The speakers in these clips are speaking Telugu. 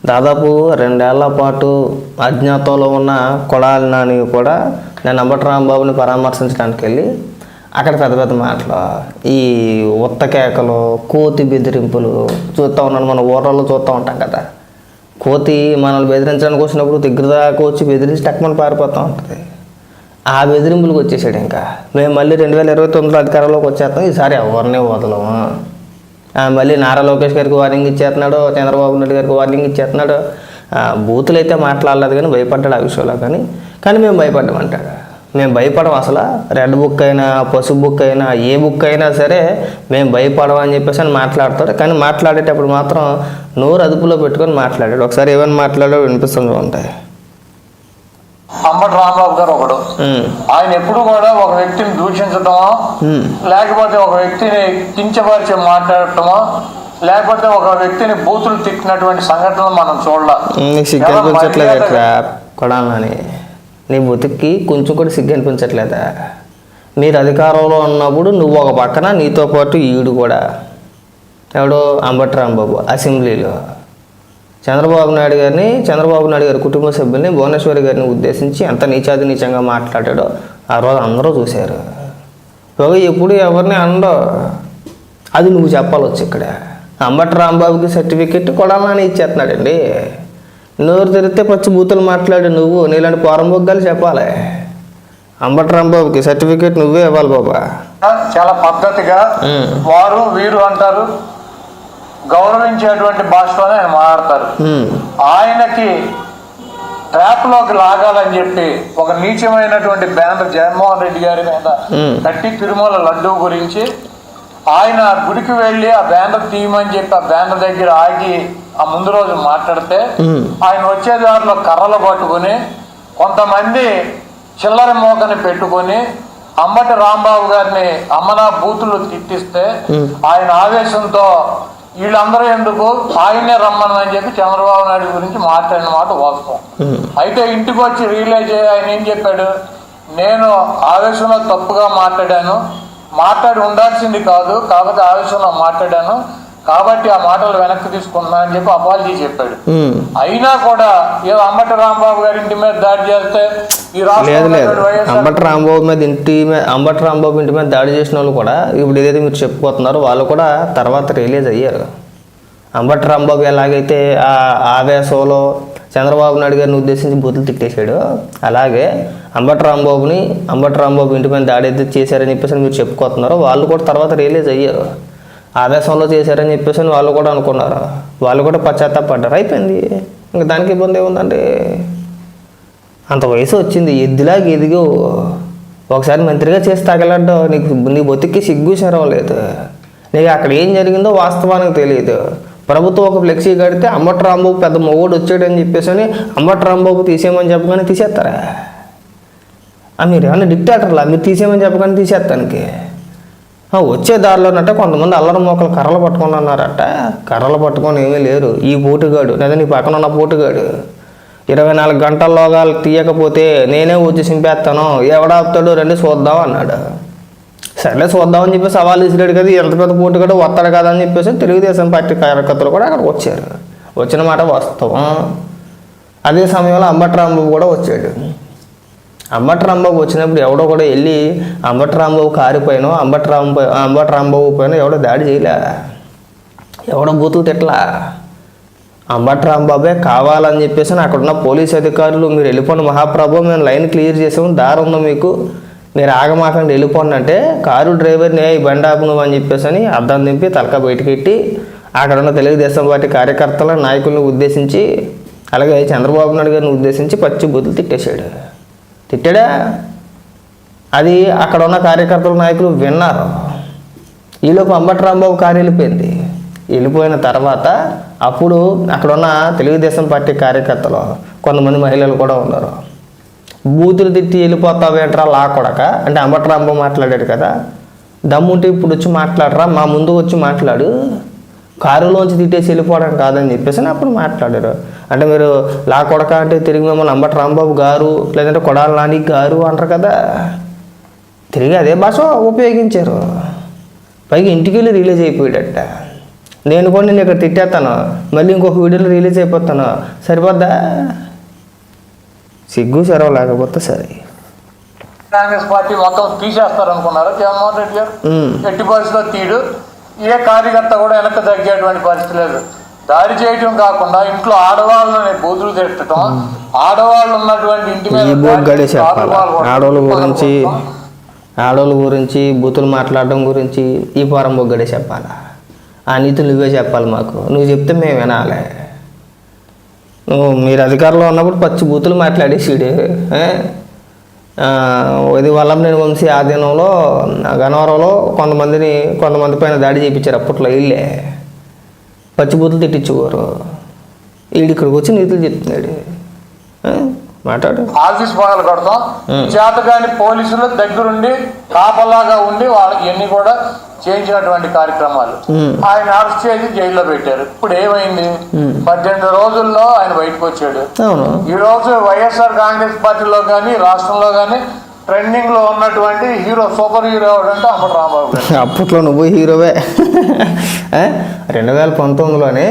దాదాపు 2 ఏళ్ల పాటు అజ్ఞాతంలో ఉన్న కొడాలి నాని కూడా నేను అంబటి రాంబాబుని పరామర్శించడానికి వెళ్ళి అక్కడ పెద్ద పెద్ద మాటలు, ఈ ఉత్త కేకలు, కోతి బెదిరింపులు చూస్తూ ఉన్నాను. మన ఊర్లలో చూస్తూ ఉంటాం కదా, కోతి మనల్ని బెదిరించడానికి వచ్చినప్పుడు దగ్గర దాకా వచ్చి బెదిరించి టక్మని పారిపోతూ ఉంటుంది. ఆ బెదిరింపులకు వచ్చేసాడు. ఇంకా మేము మళ్ళీ 2029 అధికారంలోకి వచ్చేస్తాం, ఈసారి ఎవరిని వదలము. మళ్ళీ నారా లోకేష్ గారికి వార్నింగ్ ఇచ్చేస్తున్నాడు, చంద్రబాబు నాయుడు గారికి వార్నింగ్ ఇచ్చేస్తున్నాడు. బూతులు అయితే మాట్లాడలేదు కానీ భయపడ్డాడు ఆ విషయంలో. కానీ మేము భయపడ్డామంటాడు. మేము భయపడం. అసలు రెడ్ బుక్ అయినా, పసుపు బుక్ అయినా, ఏ బుక్ అయినా సరే మేము భయపడము అని చెప్పేసి అని మాట్లాడతాడు. కానీ మాట్లాడేటప్పుడు మాత్రం నోరు అదుపులో పెట్టుకొని మాట్లాడాడు. ఒకసారి ఏమైనా మాట్లాడాడో వినిపిస్తుంది ఉంటాయి. అంబటి రాంబాబు గారు ఒకడు, ఆయన ఎప్పుడు కూడా ఒక వ్యక్తిని దూషించటమో, లేకపోతే ఒక వ్యక్తిని కించపరిచి మాట్లాడటమో, లేకపోతే ఒక వ్యక్తిని బూతులు తిట్టినటువంటి సంఘటనలు మనం చూడాలి. సిగ్గు అనిపించట్లేదు కొడాలని, నీ బతుక్కి కొంచెం కూడా సిగ్గు అనిపించట్లేదా? మీరు అధికారంలో ఉన్నప్పుడు నువ్వు ఒక పక్కన, నీతో పాటు ఈడు కూడా, ఎవడో అంబటి రాంబాబు అసెంబ్లీలో చంద్రబాబు నాయుడు గారి కుటుంబ సభ్యుల్ని, భువనేశ్వరి గారిని ఉద్దేశించి ఎంత నీచంగా మాట్లాడాడో ఆ రోజు అందరూ చూశారు. ఎప్పుడు ఎవరిని అనడో అది నువ్వు చెప్పాలొచ్చు. ఇక్కడ అంబటి రాంబాబుకి సర్టిఫికెట్ కొడాలని ఇచ్చేస్తున్నాడండి. నోరు తెరిస్తే పచ్చి బూతులు మాట్లాడు నువ్వు, నీలాంటి పోరంబొగ్గాలు చెప్పాలి. అంబటి రాంబాబుకి సర్టిఫికెట్ నువ్వే ఇవ్వాలి బాబా. చాలా పద్ధతిగా వారు వీరు అంటారు, గౌరవించేటువంటి భాషలోనే ఆయన మాట్లాడతారు. ఆయనకి ట్రాప్లోకి లాగాలని చెప్పి ఒక నీచమైనటువంటి బ్యానర్ జగన్మోహన్ రెడ్డి గారి మీద కట్టి తిరుమల లడ్డూ గురించి ఆయన గుడికి వెళ్ళి ఆ బ్యానర్ తీయమని చెప్పి ఆ బ్యానర్ దగ్గర ఆగి ఆ ముందు రోజు మాట్లాడితే ఆయన వచ్చే దారిలో కర్రలు పట్టుకుని కొంతమంది చిల్లర మోకని పెట్టుకొని అంబటి రాంబాబు గారిని అమ్మనా బూతులు తిట్టిస్తే ఆయన ఆవేశంతో వీళ్ళందరూ ఎందుకు ఆయనే రమ్మని చెప్పి చంద్రబాబు నాయుడు గురించి మాట్లాడిన మాట వాస్తవం. అయితే ఇంటికి వచ్చి రియలైజ్ అయ్యి ఆయన ఏం చెప్పాడు, నేను ఆవేశంలో తప్పుగా మాట్లాడి ఉండాల్సింది కాదు, కాకపోతే ఆవేశంలో మాట్లాడాను కాబట్టి ఆ మాటలు వెనక్కి తీసుకున్నా అని చెప్పి అపాలజీ చెప్పాడు. అయినా కూడా ఏదో అంబటి రాంబాబు గారి ఇంటి మీద దాడి చేస్తే ఈ అంబటి రాంబాబు ఇంటి మీద దాడి చేసిన వాళ్ళు కూడా ఇప్పుడు ఏదైతే మీరు చెప్పుకోతున్నారో వాళ్ళు కూడా తర్వాత రిలీజ్ అయ్యారు. అంబటి రాంబాబు ఎలాగైతే ఆ ఆవేశంలో చంద్రబాబు నాయుడు గారిని ఉద్దేశించి బూతులు తిట్టేశాడు, అలాగే అంబటి రాంబాబు ఇంటి మీద దాడి అయితే చేశారని చెప్పేసి మీరు చెప్పుకోతున్నారో వాళ్ళు కూడా తర్వాత రిలీజ్ అయ్యారు. ఆవేశంలో చేశారని చెప్పేసి వాళ్ళు కూడా అనుకున్నారు, వాళ్ళు కూడా పశ్చాత్తాపడ్డారు. అయిపోయింది. ఇంకా దానికి ఇబ్బంది ఏముందండి? అంత వయసు వచ్చింది, ఎద్దులాగా ఎదిగో ఒకసారి మంత్రిగా చేసి తగలడ్డావు, నీ బతుక్కి సిగ్గు శరం లేదు. నీకు అక్కడ ఏం జరిగిందో వాస్తవానికి తెలియదు. ప్రభుత్వం ఒక ఫ్లెక్సీ కడితే అంబటి రాంబాబు పెద్ద మొగుడు వచ్చాడని చెప్పేసి అని అంబటి రాంబాబు తీసేయమని చెప్పగానే తీసేస్తారా? మీరు ఏమన్నా డిక్టేటర్లా? మీరు తీసేయమని చెప్పగానే తీసేస్తానికి వచ్చే దారిలోనట్ట కొంతమంది అల్లరి మోకలు కర్రలు పట్టుకొని అన్నారట. కర్రలు పట్టుకొని ఏమీ లేరు. ఈ పోటుగాడు లేదా నీ పక్కన ఉన్న పోటుగాడు 24 గంటల్లోగా తీయకపోతే నేనే వచ్చి సింపేస్తాను, ఎవడాపుతాడు రండి చూద్దాం అన్నాడు. సరే చూద్దామని చెప్పి సవాల్ ఇసిరాడు కదా, ఎంత పెద్ద పోటుగాడు వస్తాడు కదా అని చెప్పేసి తెలుగుదేశం పార్టీ కార్యకర్తలు కూడా అక్కడికి వచ్చారు. వచ్చిన మాట వాస్తవం. అదే సమయంలో అంబటి రాంబాబు కూడా వచ్చాడు. అంబటి రాంబాబు వచ్చినప్పుడు ఎవడో కూడా వెళ్ళి అంబటి రాంబాబు కారిపోయినో అంబటి రాంబాబు పైన ఎవడో దాడి చేయలే, ఎవడో బూతులు తిట్టలా. అంబటి రాంబాబే కావాలని చెప్పేసి అక్కడున్న పోలీస్ అధికారులు మీరు వెళ్ళిపోండి మహాప్రభు, మేము లైన్ క్లియర్ చేసాము, దారి ఉందో మీకు, మీరు ఆగమాకండి వెళ్ళిపోండి అంటే కారు డ్రైవర్ని ఈ బండి ఆపు నువ్వు అని చెప్పేసి అని అద్దం దింపి తలక బయటకెట్టి అక్కడ ఉన్న తెలుగుదేశం పార్టీ కార్యకర్తల నాయకులను ఉద్దేశించి అలాగే చంద్రబాబు నాయుడు గారిని ఉద్దేశించి పచ్చి బూతులు తిట్టేశాడా? అది అక్కడ ఉన్న కార్యకర్తల నాయకులు విన్నారు. ఈలోపు అంబటి రాంబాబు కారు వెళ్ళిపోయింది. వెళ్ళిపోయిన తర్వాత అప్పుడు అక్కడ ఉన్న తెలుగుదేశం పార్టీ కార్యకర్తలు కొంతమంది మహిళలు కూడా ఉన్నారు. బూతులు తిట్టి వెళ్ళిపోతావేంట్రా లాకొడక అంటే అంబటి రాంబాబు మాట్లాడాడు కదా, దమ్ముంటే ఇప్పుడు వచ్చి మాట్లాడరా, మా ముందు వచ్చి మాట్లాడు, కారులోంచి తిట్టేసి వెళ్ళిపోవడం కాదని చెప్పేసి అప్పుడు మాట్లాడారు. అంటే మీరు లాకొడక అంటే తిరిగి మిమ్మల్ని అంబటి రాంబాబు గారు లేదంటే కొడాలి నాని గారు అంటారు కదా, తిరిగి అదే భాష ఉపయోగించారు. పైగా ఇంటికి వెళ్ళి రిలీజ్ అయిపోయాడట. నేను కూడా నేను ఇక్కడ తిట్టేస్తాను, మళ్ళీ ఇంకొక వీడియోలో రిలీజ్ అయిపోతాను, సరిపోద్దా? సిగ్గు సెరవ లేకపోతే సరే. కాంగ్రెస్ పార్టీ మొత్తం తీసేస్తారు అనుకున్నారు జగన్మోహన్ రెడ్డి గారు. ఎట్టి పరిస్థితిలో తీడు. ఏ కార్యకర్త కూడా వెనక్కి తగ్గేటువంటి పరిస్థితి లేదు. దాడి చేయటం కాకుండా ఇంట్లో ఆడవాళ్ళని బూతులు తిట్టడం, ఆడవాళ్ళు ఉన్నటువంటి ఇంటి మీద ఆడవాళ్ళ గురించి బూతులు మాట్లాడడం గురించి ఈ పోరం బొగ్గడే చెప్పాలా? ఆ నీతులు నువ్వే చెప్పాలి మాకు. నువ్వు చెప్తే మేము వినాలి. మీరు అధికారంలో ఉన్నప్పుడు పచ్చి బూతులు మాట్లాడేసిడు. ఇది వల్లభనేని వంశీ ఆధీనంలో గన్నవరంలో కొంతమంది పైన దాడి చేయించారు. అప్పట్లో వీళ్ళే పచ్చి బూతులు తిట్టించుకోరు. వీడు ఇక్కడికి వచ్చి నీతులు చెప్తున్నాడు. మాట్లాడు. ఆఫీస్ పగలు కడతాం, చేతగాని పోలీసులు దగ్గరుండి కాపలాగా ఉండి వాళ్ళకి ఎన్ని కూడా చేయించినటువంటి కార్యక్రమాలు. ఆయన అరెస్ట్ చేసి జైల్లో పెట్టారు. ఇప్పుడు ఏమైంది? 18 రోజుల్లో ఆయన బయటకు వచ్చాడు. ఈ రోజు వైఎస్ఆర్ కాంగ్రెస్ పార్టీలో కానీ రాష్ట్రంలో కానీ ట్రెండింగ్ లో ఉన్నటువంటి హీరో, సూపర్ హీరో ఎవడంటే అంబటి రాంబాబు. అప్పట్లో నువ్వు హీరోవే. 2019లోనే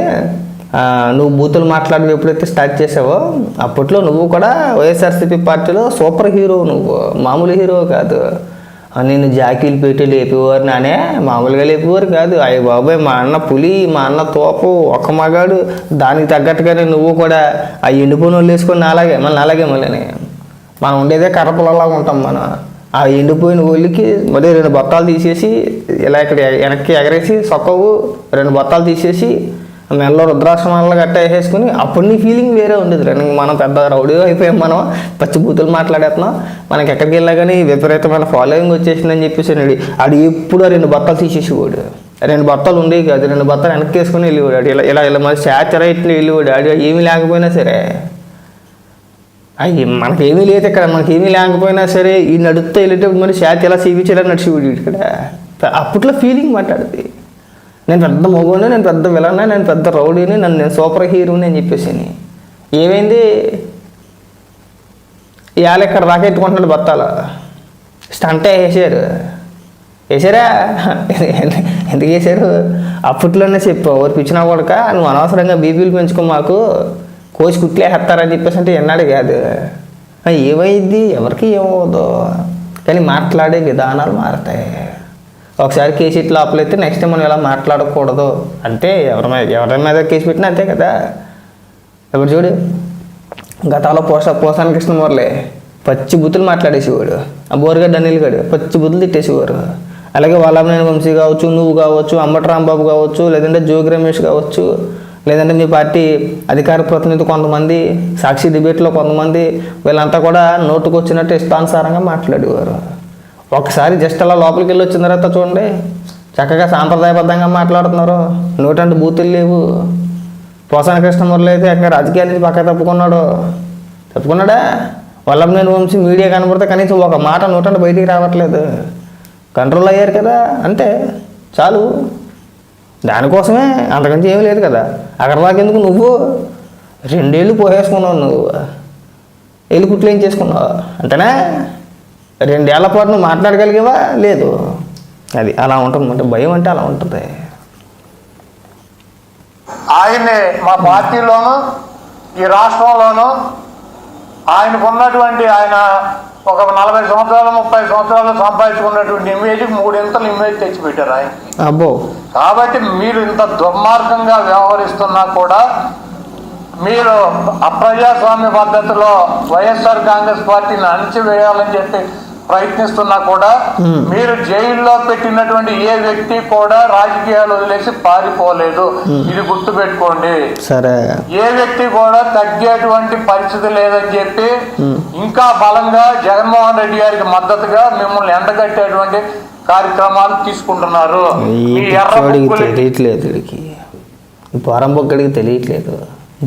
నువ్వు బూతులు మాట్లాడడం ఎప్పుడైతే స్టార్ట్ చేసావో అప్పట్లో నువ్వు కూడా వైఎస్ఆర్సీపీ పార్టీలో సూపర్ హీరో. నువ్వు మామూలు హీరో కాదు. నేను జాకీలు పెట్టి లేపేవారు నానే, మామూలుగా లేపేవారు కాదు. అయ్య బాబాయ్, మా అన్న పులి, మా అన్న తోపు, ఒక మగాడు. దానికి తగ్గట్టుగానే నువ్వు కూడా ఆ ఎండిపోయిన వాళ్ళు వేసుకొని అలాగే మళ్ళీ మనం ఉండేదే కర్రపులలాగా ఉంటాం. మనం ఆ ఎండిపోయిన ఒళ్ళకి మరి 2 బత్తాలు తీసేసి ఇలా ఇక్కడ వెనక్కి ఎగరేసి సొక్కవు 2 బత్తాలు తీసేసి మెల్లో రుద్రాశ్రమాలను గట్ట వేసేసుకుని అప్పుడు నీ ఫీలింగ్ వేరే ఉండేది. మనం పెద్ద రౌడీ అయిపోయాం, మనం పచ్చి బూతులు మాట్లాడేస్తున్నాం, మనకి ఎక్కడికి వెళ్ళా కానీ విపరీతమైన ఫాలోయింగ్ వచ్చేసిందని చెప్పేసి ఆడు ఎప్పుడు 2 బత్తాలు తీసేసేవాడు. 2 బత్తాలు ఉండేవి కాదు, 2 బత్తాలు వెనక్కి వేసుకుని వెళ్ళేవాడు. ఇలా మరి శాచర ఇట్లా వెళ్ళేవాడు. ఆడు ఏమీ లేకపోయినా సరే, మనకేమీ లేదు ఇక్కడ, మనకేమీ లేకపోయినా సరే ఈ నడుస్తూ వెళ్ళేటప్పుడు మరి శాతి ఎలా చూపించేలా నడిచేవాడు ఇక్కడ. అప్పట్లో ఫీలింగ్ మాట్లాడుతుంది. నేను పెద్ద మగోని, నేను పెద్ద విలన్నా, నేను పెద్ద రౌడీని, నేను సూపర్ హీరోని అని చెప్పేసి. ఏమైంది? ఇవాళ ఇక్కడ దాకా ఎత్తుకుంటున్నాడు బత్తాలు. స్టంటే వేసారా? ఎందుకు వేసారు? అప్పట్లోనే చెప్పావు, ఓరి పిచ్చినా కొడక, నువ్వు అనవసరంగా బీపీలు పెంచుకో, మాకు కోసి కుట్లేస్తారని చెప్పేసి అంటే ఎన్నాడు కాదు. ఏమైంది? ఎవరికి ఏమవుదో కానీ మాట్లాడే విధానాలు మారుతాయి. ఒకసారి కేసు ఇట్లా లోపలైతే నెక్స్ట్ టైం మనం ఇలా మాట్లాడకూడదు. అంతే, ఎవరి మీద కేసు పెట్టినా అంతే కదా. ఇప్పుడు చూడు, గతంలో పోసాని కృష్ణమూర్లే పచ్చి బుద్ధులు మాట్లాడేసేవాడు. ఆ బోరుగడ్డ అనిల్ గడు పచ్చి బుద్ధులు తిట్టేసేవారు. అలాగే వల్లభనేని వంశీ కావచ్చు, నువ్వు కావచ్చు, అంబటి రాంబాబు కావచ్చు, లేదంటే జోగి రమేష్ కావచ్చు, లేదంటే మీ పార్టీ అధికార ప్రతినిధి కొంతమంది, సాక్షి డిబేట్లో కొంతమంది, వీళ్ళంతా కూడా నోటుకు వచ్చినట్టు ఇష్టానుసారంగా మాట్లాడేవారు. ఒకసారి జస్ట్ అలా లోపలికి వెళ్ళి వచ్చిన తర్వాత చూడండి, చక్కగా సాంప్రదాయబద్ధంగా మాట్లాడుతున్నారు. నోటంటే బూతులు లేవు. పోసాని కృష్ణమూర్తి అయితే ఇంకా రాజకీయాల నుంచి పక్క తప్పుకున్నాడా? వల్లభనేని వంశీ మీడియా కనబడితే కనీసం ఒక మాట నోటంటే బయటికి రావట్లేదు. కంట్రోల్ అయ్యారు కదా, అంతే చాలు. దానికోసమే, అంతకంటే ఏమీ లేదు కదా. అక్కడ దాకెందుకు నువ్వు 2 ఏళ్ళు పోసేసుకున్నావు, నువ్వు ఏళ్ళు కుట్లు ఏం చేసుకున్నావు అంతేనా? 2 ఏళ్ల పాటు నువ్వు మాట్లాడగలిగేవా? లేదు. అది అలా ఉంటుంది. అంటే భయం అంటే అలా ఉంటుంది. ఆయనే మా పార్టీలోనూ ఈ రాష్ట్రంలోనూ ఆయనకున్నటువంటి, ఆయన ఒక 40 సంవత్సరాలు 30 సంవత్సరాలు సంపాదించుకున్నటువంటి ఇమేజ్కి 3 ఇమేజ్ తెచ్చిపెట్టారు ఆయన. అబ్బో. కాబట్టి మీరు ఇంత దుర్మార్గంగా వ్యవహరిస్తున్నా కూడా, మీరు అప్రజాస్వామ్య పద్ధతిలో వైఎస్ఆర్ కాంగ్రెస్ పార్టీని అణిచివేయాలని చెప్పి ప్రయత్నిస్తున్నా కూడా, మీరు జైల్లో పెట్టినటువంటి ఏ వ్యక్తి కూడా రాజకీయాలు వదిలేసి పారిపోలేదు. ఇది గుర్తు పెట్టుకోండి. సరే, ఏ వ్యక్తి కూడా తగ్గేటువంటి పరిస్థితి లేదని చెప్పి ఇంకా బలంగా జగన్మోహన్ రెడ్డి గారికి మద్దతుగా మిమ్మల్ని ఎండగట్టేటువంటి కార్యక్రమాలు తీసుకుంటున్నారు. తెలియట్లేదు.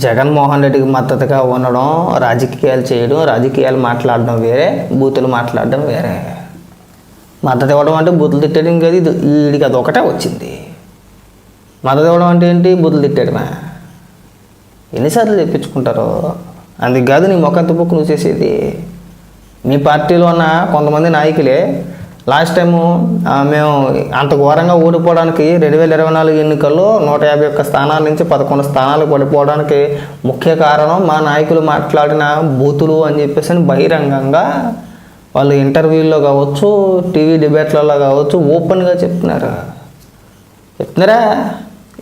జగన్మోహన్ రెడ్డికి మద్దతుగా ఉండడం, రాజకీయాలు చేయడం, రాజకీయాలు మాట్లాడడం వేరే, బూతులు మాట్లాడడం వేరే. మద్దతు ఇవ్వడం అంటే బూతులు తిట్టడం కాదు. వీడికి అది ఒకటే వచ్చింది. మద్దతు ఇవ్వడం అంటే ఏంటి? బూతులు తిట్టడమే. ఎన్నిసార్లు తెప్పించుకుంటారో. అందుకు కాదు నీ మొక్క తుప్పుకు నువ్వు చేసేది. మీ పార్టీలో ఉన్న కొంతమంది నాయకులే లాస్ట్ టైము మేము అంత ఘోరంగా ఓడిపోవడానికి 2024 ఎన్నికల్లో 151 స్థానాల నుంచి 11 స్థానాలు పడిపోవడానికి ముఖ్య కారణం మా నాయకులు మాట్లాడిన బూతులు అని చెప్పేసి బహిరంగంగా వాళ్ళు ఇంటర్వ్యూల్లో కావచ్చు, టీవీ డిబేట్లలో కావచ్చు ఓపెన్గా చెప్తున్నారా.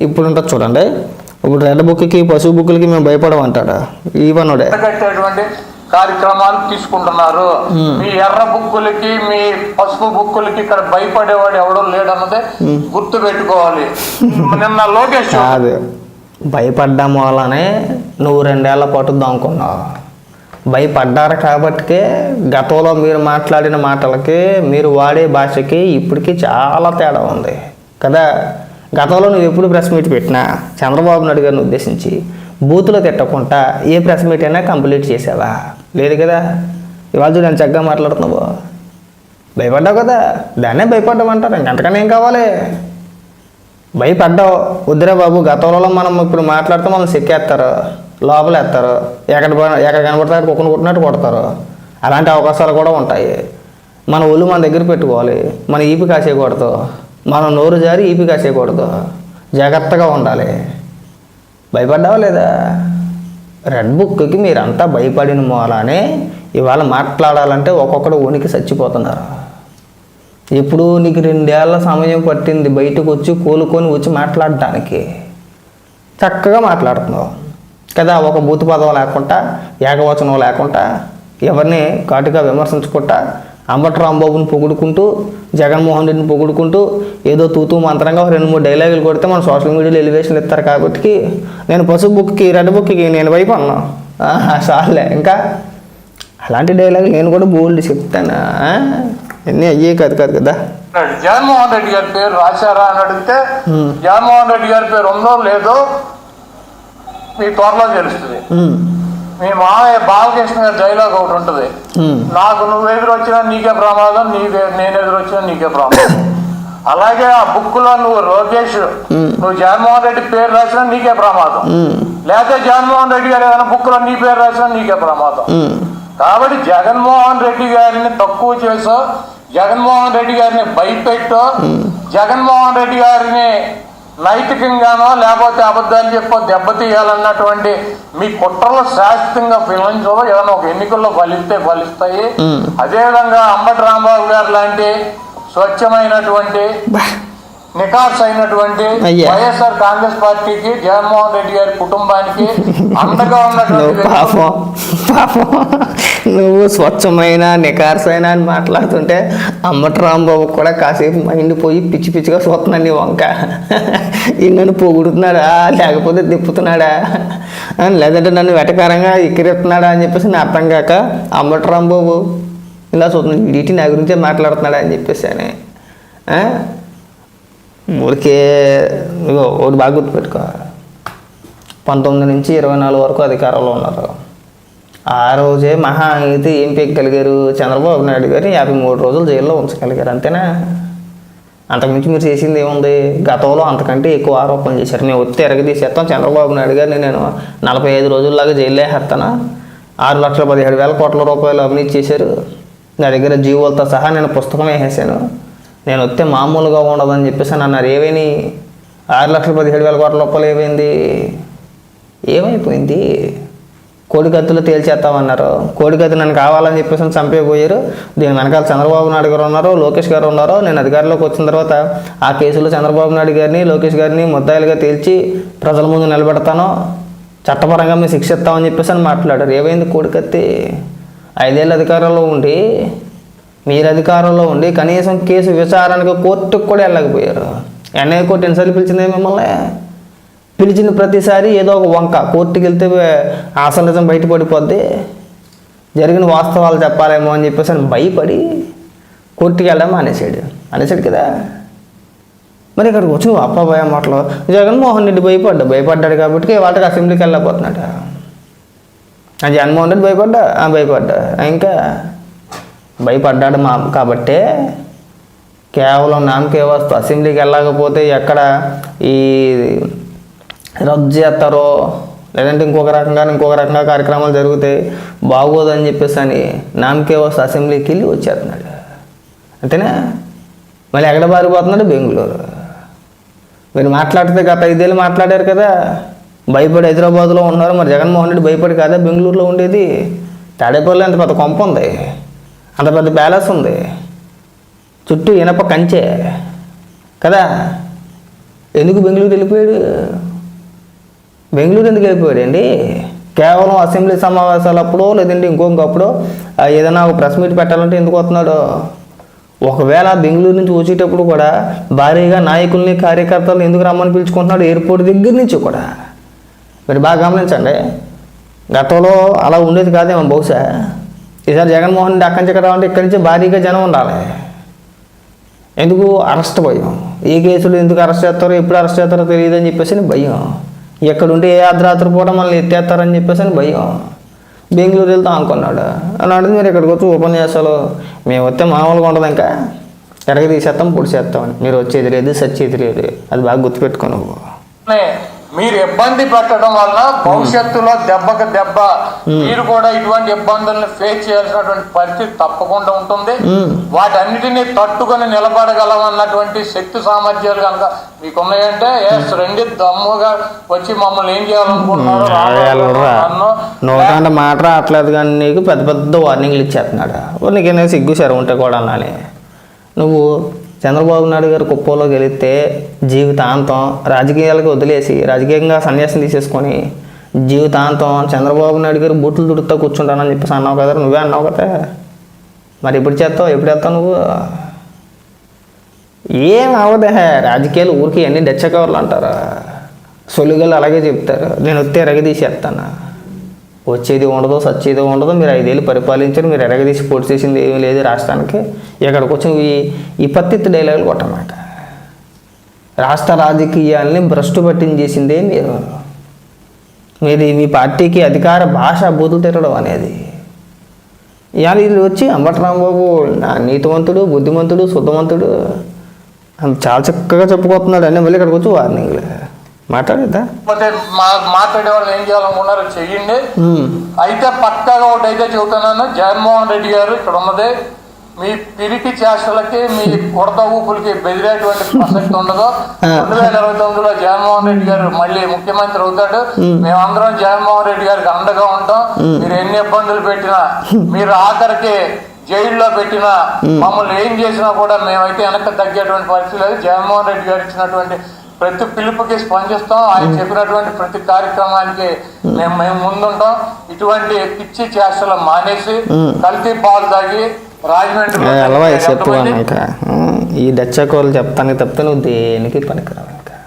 ఇప్పుడు ఉంటుంది చూడండి. ఇప్పుడు రెడ్ బుక్కి, పసుపు బుక్లకి మేము భయపడమంటాడా ఈవనుడే కట్టేటువంటి కార్యక్రమాలు తీసుకుంటున్నారు. మీ ఎర్ర బుక్కులకి, మీ పసుపు బుక్కులకి ఇక్కడ భయపడేవాడు ఎవడో లేడన్నదే గుర్తు పెట్టుకోవాలి. నిన్న లోకేష్ కాదు, భయపడ్డం వల్లనే నువ్వు 2 ఏళ్ల పాటు దాముకున్నావు. భయపడ్డారు కాబట్టికే గతంలో మీరు మాట్లాడిన మాటలకి, మీరు వాడే భాషకి ఇప్పటికీ చాలా తేడా ఉంది కదా. గతంలో నువ్వు ఎప్పుడు ప్రెస్ మీట్ పెట్టినా చంద్రబాబు నాయుడు గారిని ఉద్దేశించి బూతులు తిట్టకుండా ఏ ప్రెస్ మీట్ అయినా కంప్లీట్ చేసావా? లేదు కదా. ఇవాళ చూడండి చక్కగా మాట్లాడుతున్నావు. భయపడ్డావు కదా, దాన్నే భయపడ్డామంటారు. ఇంకంతకన్నా ఏం కావాలి? భయపడ్డావు. వద్దురా బాబు, గతంలో మనం ఇప్పుడు మాట్లాడితే మనం చెక్కేస్తారు, లోపలేస్తారు, ఎక్కడ కనబడతారు కుక్కను కొట్టినట్టు కొడతారు. అలాంటి అవకాశాలు కూడా ఉంటాయి. మన ఒళ్ళు మన దగ్గర పెట్టుకోవాలి. మన ఈపి కాసేయకూడదు, మనం నోరు జారి ఈపి కాసేయకూడదు. జాగ్రత్తగా ఉండాలి. భయపడ్డావా లేదా? రెడ్ బుక్కి మీరంతా భయపడిన మూలానే ఇవాళ మాట్లాడాలంటే ఒక్కొక్కడు ఉనికి చచ్చిపోతున్నారు. ఇప్పుడు నీకు 2 ఏళ్ల సమయం పట్టింది బయటకు వచ్చి కోలుకొని వచ్చి మాట్లాడడానికి. చక్కగా మాట్లాడుతున్నావు కదా. ఒక బూతు పదం లేకుండా, ఏకవచనం లేకుండా, ఎవరిని ఘాటుగా విమర్శించుకుంటా, అంబటి రాంబాబుని పొగుడుకుంటూ, జగన్మోహన్ రెడ్డిని పొగుడుకుంటూ ఏదో తూతూ మంత్రంగా 2-3 డైలాగులు కొడితే మన సోషల్ మీడియాలో ఎలివేషన్లు ఇస్తారు. కాబట్టి నేను పసుపు బుక్కి, రెడ్ బుక్కి నేను భయపడను. చాలే ఇంకా అలాంటి డైలాగులు నేను కూడా బోల్డ్ చెప్తాను. అన్నీ అయ్యే కాదు కదా. జగన్మోహన్ రెడ్డి గారి పేరు రాశారా అని అడిగితే జగన్మోహన్ రెడ్డి గారి పేరు ఉందో లేదో మీ త్వరలో తెలుస్తుంది. మీ మామయ్య బాలకృష్ణ గారి డైలాగ్ ఒకటి ఉంటుంది, నాకు నువ్వు ఎదురొచ్చినా నీకే ప్రమాదం, నేను ఎదురొచ్చినా నీకే ప్రమాదం. అలాగే ఆ బుక్ లో నువ్వు లోకేష్, నువ్వు జగన్మోహన్ రెడ్డి పేరు రాసినా నీకే ప్రమాదం, లేకపోతే జగన్మోహన్ రెడ్డి గారు ఏదైనా బుక్ లో నీ పేరు రాసినా నీకే ప్రమాదం. కాబట్టి జగన్మోహన్ రెడ్డి గారిని తక్కువ చేసో, జగన్మోహన్ రెడ్డి గారిని భయపెట్టో, జగన్మోహన్ రెడ్డి గారిని నైతికంగానో లేకపోతే అబద్ధాలు చెప్పో దెబ్బతీయాలన్నటువంటి మీ కుట్రలు శాశ్వతంగా ఫలించో. ఏదైనా ఒక ఎన్నికల్లో ఫలిస్తాయి. అదేవిధంగా అంబటి రాంబాబు గారు లాంటి స్వచ్ఛమైనటువంటి, నికార్స్ అయినటువంటి వైఎస్ఆర్ కాంగ్రెస్ పార్టీకి, జగన్మోహన్ రెడ్డి గారి కుటుంబానికి అండగా ఉన్నటువంటి నువ్వు స్వచ్ఛమైన, నికార్సైన అని మాట్లాడుతుంటే అంబటి రాంబాబు కూడా కాసేపు మైండ్ పోయి పిచ్చి పిచ్చిగా చూస్తున్నాను. నీ వంక నన్ను పొగుడుతున్నాడా లేకపోతే తిప్పుతున్నాడా, లేదంటే నన్ను వెటకారంగా ఎక్కిరిస్తున్నాడా అని చెప్పేసి నా అర్థం కాక అంబటి రాంబాబు ఇలా చూస్తున్నాడు. వీటి నా గురించే మాట్లాడుతున్నాడా అని చెప్పేసి అని ఊరికే ఒకటి బాగా గుర్తుపెట్టుకో. 19 నుంచి 24 వరకు అధికారంలో ఉన్నారు. ఆ రోజే మహా అయితే ఏం పీకగలిగారు? చంద్రబాబు నాయుడు గారు 53 రోజులు జైల్లో ఉంచగలిగారు. అంతేనా? అంతకుమించి మీరు చేసింది ఏముంది? గతంలో అంతకంటే ఎక్కువ ఆరోపణలు చేశారు. మేము వచ్చి ఎరగదీసేస్తాం, చంద్రబాబు నాయుడు గారిని నేను 45 రోజుల్లాగా జైల్లో వేస్తాను, 6,17,000 కోట్ల రూపాయలు అవినీతి చేశారు, నా దగ్గర జీవోలతో సహా నేను పుస్తకం వేసేసాను, నేను వస్తే మామూలుగా ఉండదని చెప్పేసి అన్నారు. ఏమైంది? 6,17,000 కోట్ల రూపాయలు ఏమైపోయింది? కోడికత్తులు తేల్చేస్తామన్నారు. కోడికత్తి నన్ను కావాలని చెప్పేసి చంపేపోయారు. దీని వెనకాల చంద్రబాబు నాయుడు గారు ఉన్నారు, లోకేష్ గారు ఉన్నారు. నేను అధికారంలోకి వచ్చిన తర్వాత ఆ కేసులో చంద్రబాబు నాయుడు గారిని, లోకేష్ గారిని ముద్దాయిలుగా తేల్చి ప్రజల ముందు నిలబెడతాను, చట్టపరంగా మేము శిక్ష ఇస్తామని చెప్పేసి అని మాట్లాడారు. ఏమైంది కోడికత్తి? 5 ఏళ్ళ అధికారంలో ఉండి, మీరు అధికారంలో ఉండి కనీసం కేసు విచారణకు కోర్టుకు కూడా వెళ్ళకపోయారు. ఎన్ఐఏ కోర్టు ఎన్నిసార్లు పిలిచిందే మిమ్మల్ని? పిలిచిన ప్రతిసారి ఏదో ఒక వంక. కోర్టుకి వెళ్తే అసలు నిజం బయటపడిపోద్ది, జరిగిన వాస్తవాలు చెప్పాలేమో అని చెప్పేసి అని భయపడి కోర్టుకి వెళ్ళడం అనేసాడు కదా. మరి ఇక్కడికి వచ్చి నువ్వు అప్పాభయ మాటలు జగన్మోహన్ రెడ్డి భయపడ్డాడు కాబట్టి వాటికి అసెంబ్లీకి వెళ్ళకపోతున్నాడు. జగన్మోహన్ రెడ్డి భయపడ్డా ఇంకా భయపడ్డాడు కాబట్టే కేవలం నామకే వస్తూ అసెంబ్లీకి వెళ్ళకపోతే ఎక్కడ ఈ రద్దు చేస్తారో, లేదంటే ఇంకొక రకంగా కార్యక్రమాలు జరుగుతాయి బాగోదని చెప్పేసి అని నామకే వస్తూ అసెంబ్లీకి వెళ్ళి వచ్చేస్తున్నాడు. అంతేనా? మళ్ళీ ఎక్కడ పారిపోతున్నాడు? బెంగళూరు. మీరు మాట్లాడితే గత 5 ఏళ్ళు మాట్లాడారు కదా, భయపడి హైదరాబాద్లో ఉన్నారు. మరి జగన్మోహన్ రెడ్డి భయపడి కదా బెంగళూరులో ఉండేది? తాడేపల్లిలో అంత పెద్ద కొంప ఉంది, అంత పెద్ద ప్యాలెస్ ఉంది, చుట్టూ ఇనప కంచె కదా. ఎందుకు బెంగళూరు వెళ్ళిపోయాడు? బెంగళూరు ఎందుకు వెళ్ళిపోయాడు అండి? కేవలం అసెంబ్లీ సమావేశాలప్పుడో లేదంటే ఇంకొకప్పుడు ఏదైనా ఒక ప్రెస్ మీట్ పెట్టాలంటే ఎందుకు వస్తున్నాడు? ఒకవేళ బెంగళూరు నుంచి వచ్చేటప్పుడు కూడా భారీగా నాయకుల్ని కార్యకర్తలను ఎందుకు రమ్మని పిలుచుకుంటున్నాడు? ఎయిర్పోర్ట్ దగ్గర నుంచి కూడా. మీరు బాగా గమనించండి. గతంలో అలా ఉండేది కాదేమో బహుశా. ఈసారి జగన్మోహన్ రెడ్డి అక్కడి నుంచి రావాలంటే ఇక్కడి నుంచి భారీగా జనం ఉండాలి. ఎందుకు? అరెస్ట్ భయం. ఏ కేసులు ఎందుకు అరెస్ట్ చేస్తారో, ఎప్పుడు అరెస్ట్ చేస్తారో తెలియదు అని చెప్పేసి భయం. ఎక్కడుంటే ఏ అర్ధరాత్రి పూట మనల్ని ఎత్తేస్తారని చెప్పేసి భయం. బెంగళూరు వెళ్తాం అనుకున్నాడు. అలాంటిది మీరు ఇక్కడికి వచ్చి ఉపన్యాసాలు మేము వస్తే మామూలుగా ఉండదు, ఇంకా ఎరగ తీసేస్తాం పొడి చేస్తామని. మీరు వచ్చేది లేదు, సచ్చేది లేదు. అది బాగా గుర్తుపెట్టుకో నువ్వు. మీరు ఇబ్బంది పెట్టడం వల్ల భవిష్యత్తులో దెబ్బకి దెబ్బ మీరు కూడా ఇటువంటి ఇబ్బందుల్ని ఫేస్ చేయాల్సినటువంటి పరిస్థితి తప్పకుండా ఉంటుంది. వాటన్నిటినీ తట్టుకొని నిలబడగలమన్నటువంటి శక్తి సామర్థ్యాలు కనుక మీకున్నాయంటే రండి, దమ్ముగా వచ్చి మమ్మల్ని ఏం చేయాలనుకుంటున్నారు. నోటంటే మాట రావట్లేదు కానీ నీకు పెద్ద పెద్ద వార్నింగ్లు ఇచ్చేస్తున్నాడు. నీకేనా సిగ్గు సరే ఉంటే కూడా అనాలి. నువ్వు చంద్రబాబు నాయుడు గారు కుప్పంలో గెలిస్తే జీవితాంతం రాజకీయాలకు వదిలేసి రాజకీయంగా సన్యాసం తీసేసుకొని జీవితాంతం చంద్రబాబు నాయుడు గారు బూట్లు తుడుతా కూర్చుంటానని చెప్పేసి అన్నావు కదా. నువ్వే అన్నావు కదా. మరి ఎప్పుడు చేస్తావు? ఎప్పుడు వెళ్తావు నువ్వు? ఏం అవ్వదే. రాజకీయాలు ఊరికి అన్ని డెచ్చ కవర్లు అంటారు. సొలుగలు అలాగే చెప్తారు. నేను వస్తే ఎరగదీసేస్తాను. వచ్చేది ఉండదు, సచ్చేది ఉండదు. మీరు 5 ఏళ్ళు పరిపాలించారు. మీరు ఎరగదీసి పోటీ చేసింది ఏమీ లేదు రాష్ట్రానికి. ఇక్కడికి వచ్చి ఈ పత్తిత్తు డైలాగులు కొట్టమాట. రాష్ట్ర రాజకీయాల్ని భ్రష్టు పట్టించేసిందే మీది మీ పార్టీకి అధికార భాష బూతులు తిరగడం అనేది. ఇవాళ వీళ్ళు వచ్చి అంబటి రాంబాబు నీతివంతుడు, బుద్ధిమంతుడు, శుద్ధవంతుడు చాలా చక్కగా చెప్పుకోతున్నాడు అని మళ్ళీ ఇక్కడికి వచ్చి వార్నింగ్లు మాట్లాడేదా? మాట్లాడే వాళ్ళు ఏం చేయాలనుకున్నారో చెయ్యండి. అయితే పక్కాగా ఒకటి అయితే చెబుతున్నాను, జగన్మోహన్ రెడ్డి గారు ఇక్కడ ఉన్నది మీ పిరికి చేష్టలకి, మీ కొడత ఊపులకి బెదిరేటువంటి ప్రసక్తి ఉండదు. 2029లో జగన్మోహన్ రెడ్డి గారు మళ్ళీ ముఖ్యమంత్రి అవుతాడు. మేమందరం జగన్మోహన్ రెడ్డి గారికి అండగా ఉంటాం. మీరు ఎన్ని ఇబ్బందులు పెట్టినా, మీరు ఆఖరికి జైల్లో పెట్టినా, మమ్మల్ని ఏం చేసినా కూడా మేమైతే వెనక్కి తగ్గేటువంటి పరిస్థితి లేదు. జగన్మోహన్ రెడ్డి గారు ఇచ్చినటువంటి ప్రతి పిలుపుకి స్పందిస్తాం. ఆయన చెప్పినటువంటి ప్రతి కార్యక్రమానికి మేము ముందుంటాం. ఇటువంటి పిచ్చి చేష్టలు మానేసి కల్తీ పాలు తాగి రాజమండ్రి ఈ డచ్చకోలు చెప్తానికి తప్పితే నువ్వు దేనికి పనికిరావు. ఇంకా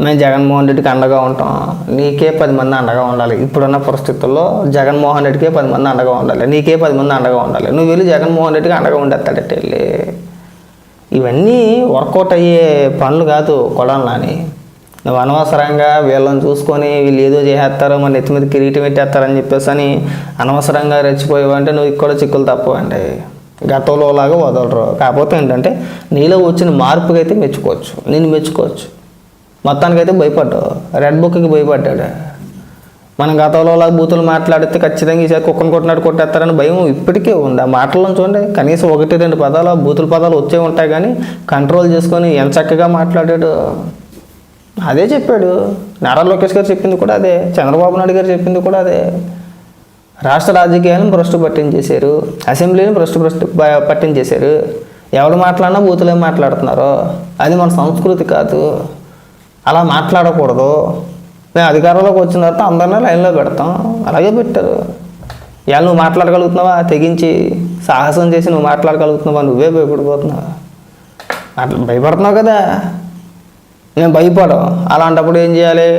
మేము జగన్మోహన్ రెడ్డికి అండగా ఉంటాం. నీకే 10 మంది అండగా ఉండాలి. ఇప్పుడున్న పరిస్థితుల్లో జగన్మోహన్ రెడ్డికే 10 మంది అండగా ఉండాలి. నీకే 10 మంది అండగా ఉండాలి. నువ్వు వెళ్ళి జగన్మోహన్ రెడ్డికి అండగా ఉండేస్తాడట వెళ్ళి. ఇవన్నీ వర్కౌట్ అయ్యే పనులు కాదు కొడాలని. నువ్వు అనవసరంగా వీళ్ళని చూసుకొని వీళ్ళు ఏదో చేసేస్తారో మన నెత్తి మీద కిరీటం పెట్టేస్తారని చెప్పేసి అని అనవసరంగా రెచ్చిపోయావంటే నువ్వు ఇక్కడ చిక్కులు తప్పవండి. గతంలో లాగా వదలరు. కాకపోతే ఏంటంటే నీలో వచ్చిన మార్పుకి అయితే మెచ్చుకోవచ్చు, నేను మెచ్చుకోవచ్చు. మొత్తానికైతే భయపడ్డావు, రెడ్ బుక్కి భయపడ్డాడు. మనం గతంలో బూతులు మాట్లాడితే ఖచ్చితంగా ఈసారి కుక్కను కొట్టినట్టు కొట్టేస్తారని భయం ఇప్పటికే ఉంది. ఆ మాటలను చూడండి, కనీసం 1-2 పదాలు బూతుల పదాలు వచ్చే ఉంటాయి కానీ కంట్రోల్ చేసుకొని ఎంత చక్కగా మాట్లాడాడు. అదే చెప్పాడు. నారా లోకేష్ గారు చెప్పింది కూడా అదే, చంద్రబాబు నాయుడు గారు చెప్పింది కూడా అదే. రాష్ట్ర రాజకీయాలను భ్రష్టు పట్టించేశారు, అసెంబ్లీని భ్రష్టు పట్టించేశారు. ఎవరు మాట్లాడినా బూతులే మాట్లాడుతున్నారు. అది మన సంస్కృతి కాదు, అలా మాట్లాడకూడదు. మేము అధికారంలోకి వచ్చిన తర్వాత అందరినీ లైన్లో పెడతాం, అలాగే పెట్టారు. ఇవాళ నువ్వు మాట్లాడగలుగుతున్నావా? తెగించి సాహసం చేసి నువ్వు మాట్లాడగలుగుతున్నావా? నువ్వే భయపడిపోతున్నావు. భయపడుతున్నావు కదా. నేను భయపడవు. అలాంటప్పుడు ఏం చేయాలి?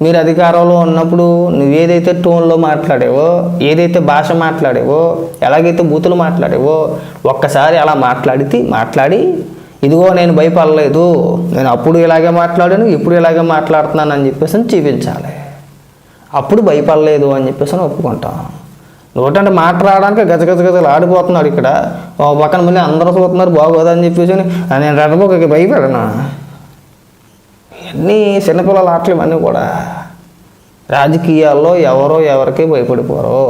మీరు అధికారంలో ఉన్నప్పుడు నువ్వు ఏదైతే టోన్లో మాట్లాడేవో, ఏదైతే భాష మాట్లాడేవో, ఎలాగైతే బూతులు మాట్లాడేవో ఒక్కసారి అలా మాట్లాడి ఇదిగో నేను భయపడలేదు, నేను అప్పుడు ఇలాగే మాట్లాడాను, ఇప్పుడు ఇలాగే మాట్లాడుతున్నాను అని చెప్పేసి చూపించాలి. అప్పుడు భయపడలేదు అని చెప్పేసి ఒప్పుకుంటాం. నోటంటే మాట్లాడడానికి గజగజలు ఆడిపోతున్నాడు ఇక్కడ. పక్కన మళ్ళీ అందరూ చూస్తున్నారు బాగోదని చెప్పేసి నేను రెడబోకి భయపడను. ఇవన్నీ చిన్నపిల్లల ఆటలు ఇవన్నీ కూడా. రాజకీయాల్లో ఎవరో ఎవరికి భయపడిపోరు.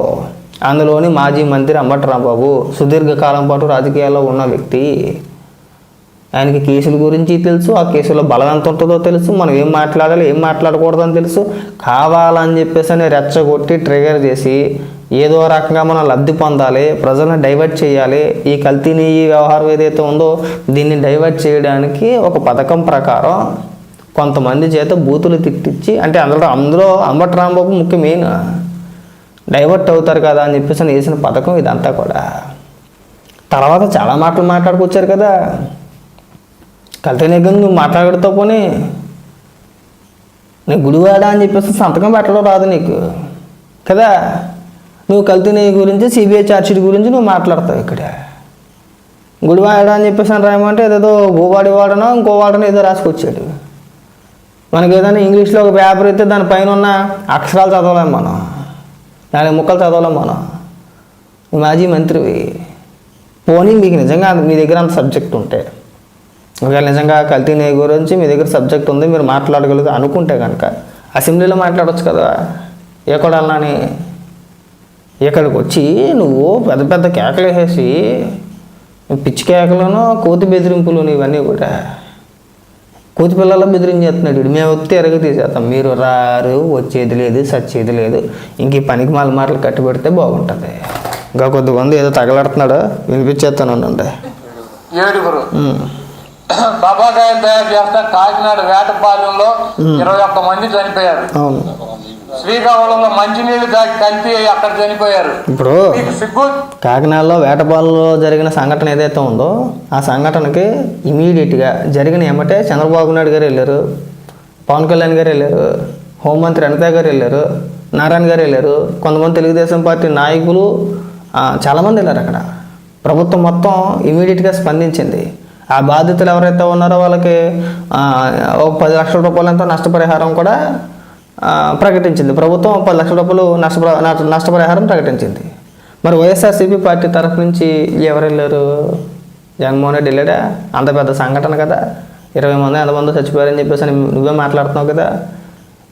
అందులోని మాజీ మంత్రి అంబటి రాంబాబు సుదీర్ఘకాలం పాటు రాజకీయాల్లో ఉన్న వ్యక్తి. ఆయనకి కేసుల గురించి తెలుసు, ఆ కేసులో బలం ఎంత ఉంటుందో తెలుసు, మనం ఏం మాట్లాడాలి ఏం మాట్లాడకూడదని తెలుసు. కావాలని చెప్పేసి అని రెచ్చగొట్టి ట్రిగర్ చేసి ఏదో రకంగా మనం లబ్ధి పొందాలి, ప్రజలను డైవర్ట్ చేయాలి, ఈ కల్తీని ఈ వ్యవహారం ఏదైతే ఉందో దీన్ని డైవర్ట్ చేయడానికి ఒక పథకం ప్రకారం కొంతమంది చేత బూతులు తిట్టించి, అంటే అందులో అంబటి రాంబాబు ముఖ్య మెయిన్ డైవర్ట్ అవుతారు కదా అని చెప్పేసి అని వేసిన పథకం ఇదంతా కూడా. తర్వాత చాలా మాటలు మాట్లాడుకొచ్చారు కదా, కల్తీ నిఘం నువ్వు మాట్లాడతావు, పోనీ నీకు గుడివాడ అని చెప్పేసి సంతకం పెట్టడం రాదు నీకు కదా. నువ్వు కల్తీ నెయ్యి గురించి సిబిఐ ఛార్జ్షీట్ గురించి నువ్వు మాట్లాడతావు. ఇక్కడ గుడివాడ అని చెప్పేసి అని రాయమంటే ఏదో గోవాడి వాడనో ఇంకో వాడనో ఏదో రాసుకొచ్చాడు. మనకి ఏదైనా ఇంగ్లీష్లో ఒక పేపర్ అయితే దానిపైన ఉన్న అక్షరాలు చదవలేం మనం, 4 ముక్కలు చదవలేం మనం. మాజీ మంత్రివి, పోనీ మీకు నిజంగా మీ దగ్గర అంత సబ్జెక్ట్ ఉంటే, ఒకవేళ నిజంగా కల్తీ నెయ్యి గురించి మీ దగ్గర సబ్జెక్ట్ ఉంది, మీరు మాట్లాడగలుగుతా అనుకుంటే కనుక అసెంబ్లీలో మాట్లాడవచ్చు కదా. ఏ కొడాలని ఇక్కడికి వచ్చి నువ్వు పెద్ద పెద్ద కేకలు వేసేసి, పిచ్చి కేకలను కోతి బెదిరింపులు ఇవన్నీ కూడా కోతి పిల్లల్లో బెదిరించేస్తున్నాడు. మేము వస్తే ఎరగ తీసేస్తాం, మీరు రారు, వచ్చేది లేదు, సచ్చేది లేదు, ఇంక ఈ పనికి మాటలు కట్టి పెడితే బాగుంటుంది. ఇంకా కొద్దిమంది ఏదో తగలాడుతున్నాడు, వినిపించేస్తానండి. 7 టబాకాయలు తయారు చేస్తా కాకినాడ వేటపాలెంలో 21 మంది చనిపోయారు. అవును, శ్రీకాకుళంలో మంచినీళ్ళు కల్తీ అక్కడ చనిపోయారు. ఇప్పుడు కాకినాడలో వేటపాలలో జరిగిన సంఘటన ఏదైతే ఉందో ఆ సంఘటనకి ఇమీడియట్గా జరిగిన ఏమంటే చంద్రబాబు నాయుడు గారు వెళ్ళారు, పవన్ కళ్యాణ్ గారు వెళ్ళారు, హోంమంత్రి అనిత గారు వెళ్ళారు, నారాయణ గారు వెళ్ళారు, కొంతమంది తెలుగుదేశం పార్టీ నాయకులు చాలామంది వెళ్ళారు. అక్కడ ప్రభుత్వం మొత్తం ఇమీడియట్గా స్పందించింది. ఆ బాధితులు ఎవరైతే ఉన్నారో వాళ్ళకి ఒక 10 లక్షల రూపాయలంతా నష్టపరిహారం కూడా ప్రకటించింది ప్రభుత్వం. 10 లక్షల రూపాయలు నష్టపరిహారం ప్రకటించింది. మరి వైఎస్ఆర్సీపీ పార్టీ తరఫు నుంచి ఎవరు వెళ్ళారు? జగన్మోహన్ రెడ్డి వెళ్ళాడా? అంత పెద్ద సంఘటన కదా, 20 మంది ఎంతమంది చచ్చిపోయారని చెప్పేసి నువ్వే మాట్లాడుతున్నావు కదా.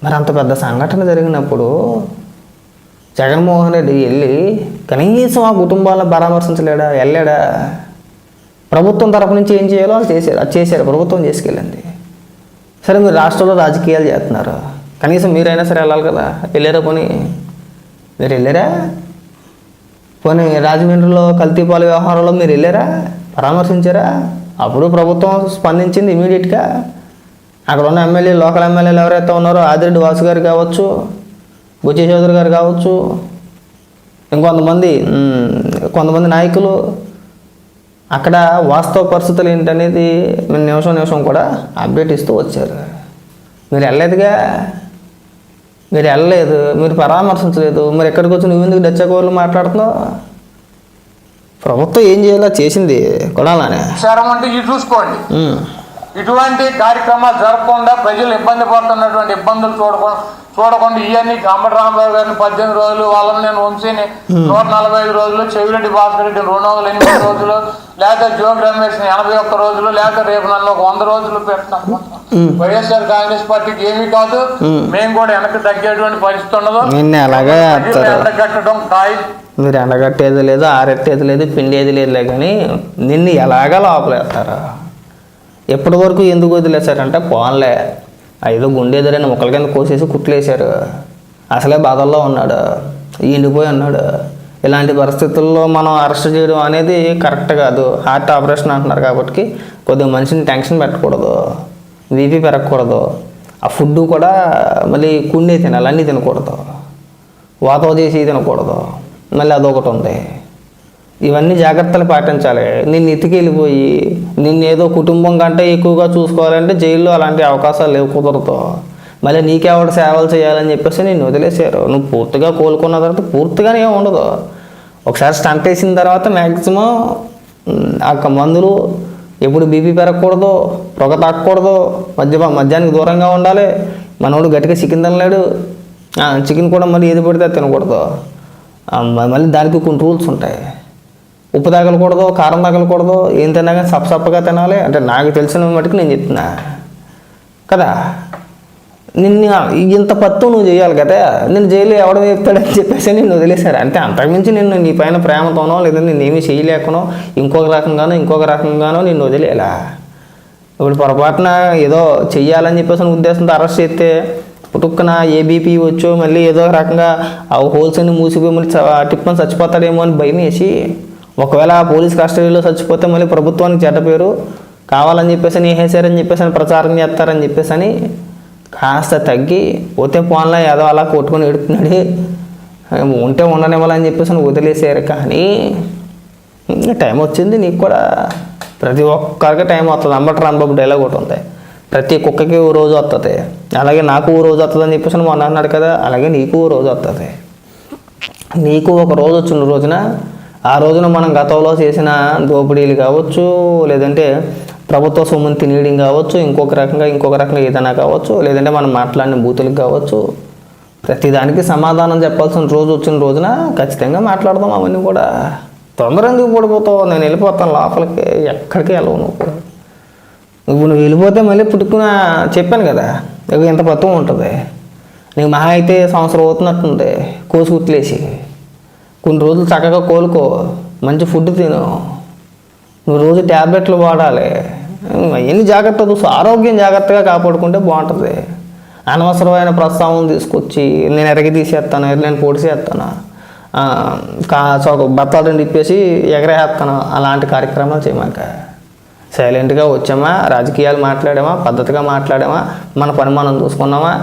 మరి అంత పెద్ద సంఘటన జరిగినప్పుడు జగన్మోహన్ రెడ్డి వెళ్ళి కనీసం ఆ కుటుంబాలను పరామర్శించలేడా? వెళ్ళాడా? ప్రభుత్వం తరఫు నుంచి ఏం చేయాలో వాళ్ళు చేశారు, ప్రభుత్వం చేసుకెళ్ళింది. సరే, మీరు రాష్ట్రంలో రాజకీయాలు చేస్తున్నారు, కనీసం మీరైనా సరే వెళ్ళాలి కదా. వెళ్ళారా? పోనీ మీరు వెళ్ళారా? పోనీ రాజమండ్రిలో కల్తీపాల వ్యవహారంలో మీరు వెళ్ళారా? పరామర్శించారా? అప్పుడు ప్రభుత్వం స్పందించింది ఇమీడియట్గా. అక్కడ ఉన్న ఎమ్మెల్యే, లోకల్ ఎమ్మెల్యేలు ఎవరైతే ఉన్నారో ఆదిరెడ్డి వాసు గారు కావచ్చు, బుచ్చి చౌదరి గారు కావచ్చు, కొంతమంది నాయకులు అక్కడ వాస్తవ పరిస్థితులు ఏంటనేది నిమిషం కూడా అప్డేట్ ఇస్తూ వచ్చారు. మీరు వెళ్ళలేదుగా, మీరు వెళ్ళలేదు, మీరు పరామర్శించలేదు. మరి ఎక్కడికి వచ్చి నువ్వు ఎందుకు డచ్చకోళ్ళు మాట్లాడుతున్నావు? ప్రభుత్వం ఏం చేయాలో చేసింది కొడాలని అంటే ఇది చూసుకోండి. ఇటువంటి కార్యక్రమాలు జరగకుండా ప్రజలు ఇబ్బంది పడుతున్నటువంటి ఇబ్బందులు చూడకుండా ఇవన్నీ అంబటి రాంబాబు గారిని 18 రోజులు, వాళ్ళని నేను వంశీని 145 రోజులు, చెవిరెడ్డి భాస్కర్ రెడ్డిని 208 రోజులు, లేకపోతే జోగి రమేష్ 81 రోజులు, లేకపోతే రేపు నన్ను ఒక 100 రోజులు పెడతాం. వైఎస్ఆర్ కాంగ్రెస్ పార్టీకి ఏమీ కాదు, మేము కూడా వెనక్కి తగ్గేటువంటి పరిస్థితి ఉండదు. ఎండగట్టడం ఖాయం. మీరు ఎండగట్టేది లేదు, ఆరెట్టేది లేదు, పిండేది లేదులే, కానీ నిన్ను ఎలాగా లోపలేస్తారు. ఎప్పటి వరకు ఎందుకు వదిలేశారంటే, పోన్లే ఏదో గుండెదరైన మొక్కల కింద కోసేసి కుట్లేశారు, అసలే బాధల్లో ఉన్నాడు, ఎండిపోయి ఉన్నాడు. ఇలాంటి పరిస్థితుల్లో మనం అరెస్ట్ చేయడం అనేది కరెక్ట్ కాదు. హార్ట్ ఆపరేషన్ అంటున్నారు కాబట్టి కొద్దిగా మనిషిని టెన్షన్ పెట్టకూడదు, బీపీ పెరగకూడదు. ఆ ఫుడ్ కూడా మళ్ళీ కుండే తినాలి, అన్నీ తినకూడదు, వాతో చేసి తినకూడదు. మళ్ళీ అదొకటి ఉంది. ఇవన్నీ జాగ్రత్తలు పాటించాలి. నిన్ను ఎత్తుకెళ్ళిపోయి నిన్నేదో కుటుంబం కంటే ఎక్కువగా చూసుకోవాలంటే జైల్లో అలాంటి అవకాశాలు లేవు, కుదరదు. మళ్ళీ నీకెవడ సేవలు చేయాలని చెప్పేసి నిన్ను వదిలేశారు. నువ్వు పూర్తిగా కోలుకున్న తర్వాత పూర్తిగానే ఏమి ఉండదు. ఒకసారి స్టంట్ వేసిన తర్వాత మ్యాక్సిమం ఆ మందులు, ఎప్పుడు బీపీ పెరగకూడదు, పొగ తాకూడదు, మద్యానికి దూరంగా ఉండాలి. మనోడు గట్టిగా చికెన్ తినలేడు, చికెన్ కూడా మళ్ళీ ఏది పడితే తినకూడదు. మళ్ళీ దానికి కొన్ని రూల్స్ ఉంటాయి. ఉప్పు తగలకూడదు, కారం తగలకూడదు, ఏం తిన్నా కానీ సప్పగా తినాలి. అంటే నాకు తెలిసిన మటుకు నేను చెప్తున్నా కదా. నిన్ను ఇంత పత్తు నువ్వు చేయాలి కదా, నేను జైలు ఎవడ చెప్తాడని చెప్పేసి నిన్ను వదిలేశారు అంతే. అంతకుమించి నిన్ను నీ పైన ప్రేమతోనో లేదా నేనేమీ చేయలేకనో ఇంకొక రకంగానో నిన్ను వదిలేలా. ఇప్పుడు పొరపాటున ఏదో చెయ్యాలని చెప్పేసి ఉద్దేశంతో అరెస్ట్ చేస్తే పుట్టుక్కున ఏబీపీ వచ్చో మళ్ళీ ఏదో ఒక రకంగా ఆ హోల్స్ అన్ని మూసిపోయి మళ్ళీ టిప్పని చచ్చిపోతాడేమో అని భయం వేసి, ఒకవేళ పోలీస్ కస్టడీలో చచ్చిపోతే మళ్ళీ ప్రభుత్వానికి చెడ్డ పేరు, కావాలని చెప్పేసి వేసేసారని చెప్పేసి ప్రచారం చేస్తారని చెప్పేసి కాస్త తగ్గి పోతే పోన్లా ఏదో అలా కొట్టుకొని ఎడుతున్నాడు, ఉంటే ఉండనివ్వాలని చెప్పేసి వదిలేసారు. కానీ టైం వచ్చింది నీకు కూడా, ప్రతి ఒక్కరికి టైం వస్తుంది. అంబటి రాంబాబు డైలాగ్ ఒకటి ఉంది, ప్రతి కుక్కకి ఓ రోజు వస్తుంది, అలాగే నాకు ఓ రోజు వస్తుంది అని చెప్పేసి మొన్న అన్నాడు కదా, అలాగే నీకు ఓ రోజు వస్తుంది. నీకు ఒక రోజు వచ్చిన రోజున ఆ రోజున మనం గతంలో చేసిన దోపిడీలు కావచ్చు, లేదంటే ప్రభుత్వ సొమ్ముని తినేయడం కావచ్చు, ఇంకొక రకంగా ఏదైనా కావచ్చు, లేదంటే మనం మాట్లాడిన బూతులకు కావచ్చు, ప్రతిదానికి సమాధానం చెప్పాల్సిన రోజు వచ్చిన రోజున ఖచ్చితంగా మాట్లాడదాం అవన్నీ కూడా. తొందర ఎందుకు పడిపోతావు? నేను వెళ్ళిపోతాను లోపలికి, ఎక్కడికి వెళ్ళవు నువ్వు వెళ్ళిపోతే మళ్ళీ పుట్టుకున్న చెప్పాను కదా ఇంత పత్వం ఉంటుంది. నీకు మహా అయితే సంవత్సరం అవుతున్నట్టుంది కోసుకుట్లేసి. కొన్ని రోజులు చక్కగా కోలుకో, మంచి ఫుడ్ తిను, నువ్వు రోజు ట్యాబ్లెట్లు వాడాలి, ఎన్ని జాగ్రత్తలు చూసి ఆరోగ్యం జాగ్రత్తగా కాపాడుకుంటే బాగుంటుంది. అనవసరమైన ప్రస్తావన తీసుకొచ్చి నేను ఎరగి తీసేస్తాను, నేను పొడిసేస్తాను, బత్తాలు తిప్పేసి ఎగరేస్తాను, అలాంటి కార్యక్రమాలు చేయమాక. సైలెంట్గా వచ్చామా, రాజకీయాలు మాట్లాడామా, పద్ధతిగా మాట్లాడామా, మన పని మనం చూసుకున్నామా,